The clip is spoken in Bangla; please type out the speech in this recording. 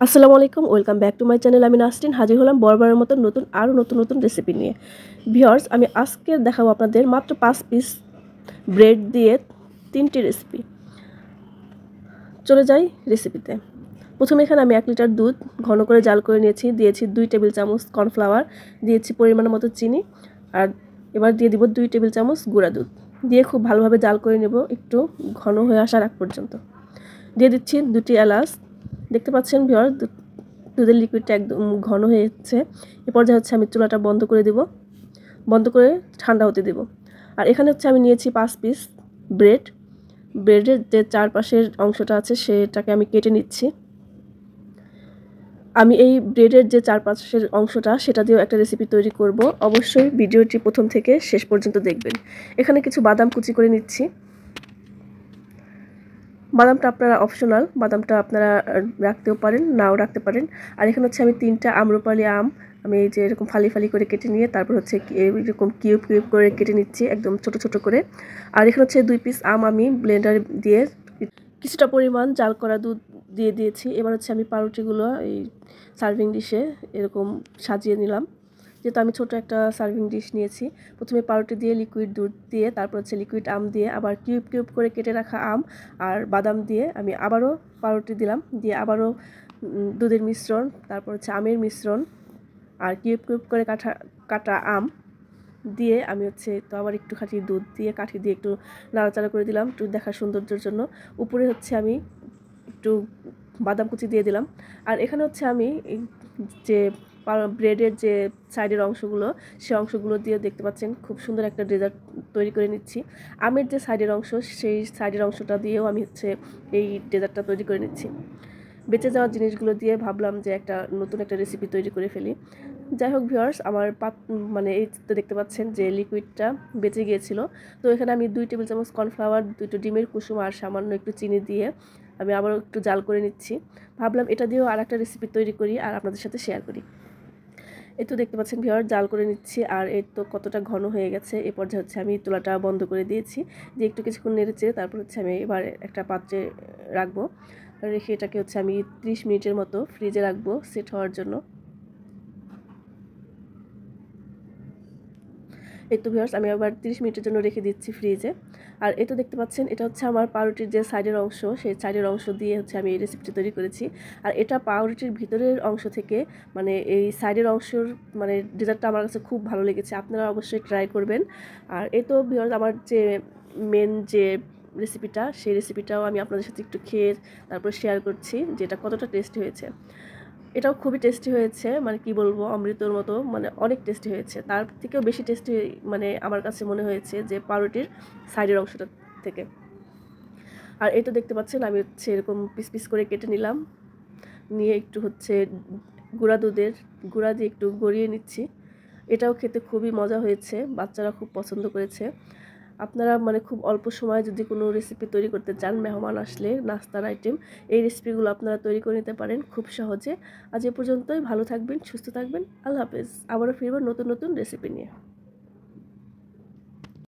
আসসালামু আলাইকুম, welcome back to my channel. আমি নাসরিন হাজির হলাম বরাবরের মতো নতুন নতুন রেসিপি নিয়ে। ভিউয়ার্স, আমি আজকে দেখাবো আপনাদের মাত্র 5 পিস ব্রেড দিয়ে 3টি রেসিপি। চলে যাই রেসিপিতে। প্রথমে এখানে আমি 1 লিটার দুধ ঘন করে জাল করে নিয়েছি, দিয়েছি 2 টেবিল চামচ কর্নফ্লাওয়ার, দিয়েছি পরিমাণ মতো চিনি, আর এবার দিয়ে দিব 2 টেবিল চামচ গুঁড়া দুধ দিয়ে খুব ভালোভাবে জাল করে নেব একটু ঘন হয়ে আসার আগ পর্যন্ত। দিয়ে দিচ্ছি 2টি এলাচ। দেখতে পাচ্ছেন ভিউয়ার্স, দুধের লিকুইডটা একদম ঘন হয়ে যাচ্ছে। এ পর্যায়ে হচ্ছে আমি চুলাটা বন্ধ করে দেব, বন্ধ করে ঠান্ডা হতে দেব। আর এখানে হচ্ছে আমি নিয়েছি 5 পিস ব্রেডের যে চারপাশের অংশটা আছে সেটাকে আমি কেটে নিচ্ছি। আমি এই ব্রেডের যে চারপাশের অংশটা সেটা দিয়েও একটা রেসিপি তৈরি করব, অবশ্যই ভিডিওটি প্রথম থেকে শেষ পর্যন্ত দেখবেন। এখানে কিছু বাদাম কুচি করে নিচ্ছি। বাদামটা আপনারা অপশনাল, বাদামটা আপনারা রাখতেও পারেন, নাও রাখতে পারেন। আর এখানে হচ্ছে আমি 3টা আম্রপালি আম আমি এই যে এরকম ফালি ফালি করে কেটে নিয়ে তারপর হচ্ছে এরকম কিউব কিউব করে কেটে নিচ্ছি একদম ছোট ছোট করে। আর এখানে হচ্ছে 2 পিস আম আমি ব্লেন্ডারে দিয়ে কিছুটা পরিমাণ জাল করা দুধ দিয়ে দিয়েছি। এবার হচ্ছে আমি পাউরুটিগুলো এই সার্ভিং ডিশে এরকম সাজিয়ে নিলাম। যেহেতু আমি ছোট একটা সার্ভিং ডিশ নিয়েছি, প্রথমে পাউরুটি দিয়ে লিকুইড দুধ দিয়ে তারপর হচ্ছে লিকুইড আম দিয়ে আবার কিউব কিউব করে কেটে রাখা আম আর বাদাম দিয়ে আমি আবারও পাউরুটি দিলাম, দিয়ে আবারও দুধের মিশ্রণ, তারপর হচ্ছে আমের মিশ্রণ আর কিউব কিউব করে কাটা আম দিয়ে আমি হচ্ছে তো আবার একটুখানি দুধ দিয়ে কাঠি দিয়ে একটু নাড়াচাড়া করে দিলাম একটু দেখার সৌন্দর্যের জন্য। উপরে হচ্ছে আমি একটু বাদাম কুচি দিয়ে দিলাম। আর এখানে হচ্ছে আমি যে ব্রেডের যে সাইডের অংশগুলো সেই অংশগুলো দিয়ে দেখতে পাচ্ছেন খুব সুন্দর একটা ডেজার্ট তৈরি করে নিচ্ছি। আমের যে সাইডের অংশ সেই সাইডের অংশটা দিয়েও আমি হচ্ছে এই ডেজার্টটা তৈরি করে নিচ্ছি। বেঁচে যাওয়া জিনিসগুলো দিয়ে ভাবলাম যে নতুন একটা রেসিপি তৈরি করে ফেলি। যাই হোক ভিউয়ার্স, আমার মানে এই তো দেখতে পাচ্ছেন যে লিকুইডটা বেঁচে গিয়েছিল। তো এখানে আমি 2 টেবিল চামচ কর্নফ্লাওয়ার, 2টো ডিমের কুসুম আর সামান্য একটু চিনি দিয়ে আমি আবারও একটু জাল করে নিচ্ছি। ভাবলাম এটা দিয়েও আরেকটা রেসিপি তৈরি করি আর আপনাদের সাথে শেয়ার করি। এই তো দেখতে পাচ্ছেন ভিউয়ার্স, জাল করে নিচ্ছি আর এই তো কতটা ঘন হয়ে গেছে। এ পর্যায়ে হচ্ছে আমি চুলাটা বন্ধ করে দিয়েছি, যে একটু কিছুক্ষণ নেড়েছে তারপর হচ্ছে আমি এবার একটা পাত্রে রাখবো। রেখে এটাকে হচ্ছে আমি 30 মিনিটের মতো ফ্রিজে রাখবো সেট হওয়ার জন্য। এই তো ভিউয়ার্স, আমি আবার 30 মিনিটের জন্য রেখে দিচ্ছি ফ্রিজে। আর এই তো দেখতে পাচ্ছেন এটা হচ্ছে আমার পাউরুটির যে সাইডের অংশ, সেই সাইডের অংশ দিয়ে হচ্ছে আমি এই রেসিপিটি তৈরি করেছি। আর এটা পাউরুটির ভিতরের অংশ থেকে মানে এই সাইডের অংশের মানে ডেজার্টটা আমার কাছে খুব ভালো লেগেছে, আপনারা অবশ্যই ট্রাই করবেন। আর এই তো ভিউয়ার্স, আমার যে মেন যে রেসিপিটা সেই রেসিপিটাও আমি আপনাদের সাথে একটু খেয়ে তারপর শেয়ার করছি যে এটা কতটা টেস্টি হয়েছে। এটাও খুবই টেস্টি হয়েছে, মানে কি বলবো, অমৃতর মতো, মানে অনেক টেস্টি হয়েছে। তার থেকেও বেশি টেস্টি মানে আমার কাছে মনে হয়েছে যে পাউরুটির সাইডের অংশটা থেকে। আর এই তো দেখতে পাচ্ছেন আমি হচ্ছে এরকম পিস পিস করে কেটে নিলাম, নিয়ে একটু হচ্ছে দুধের গুঁড়া দিয়ে একটু গড়িয়ে নিচ্ছি। এটাও খেতে খুবই মজা হয়েছে, বাচ্চারা খুব পছন্দ করেছে। আপনারা মানে খুব অল্প সময়ে যদি কোনো রেসিপি তৈরি করতে চান, মেহমান আসলে নাস্তার আইটেম, এই রেসিপিগুলো আপনারা তৈরি করে নিতে পারেন খুব সহজে। আজ এ পর্যন্তই, ভালো থাকবেন, সুস্থ থাকবেন, আল্লাহ হাফেজ। আবারও ফিরব নতুন নতুন রেসিপি নিয়ে।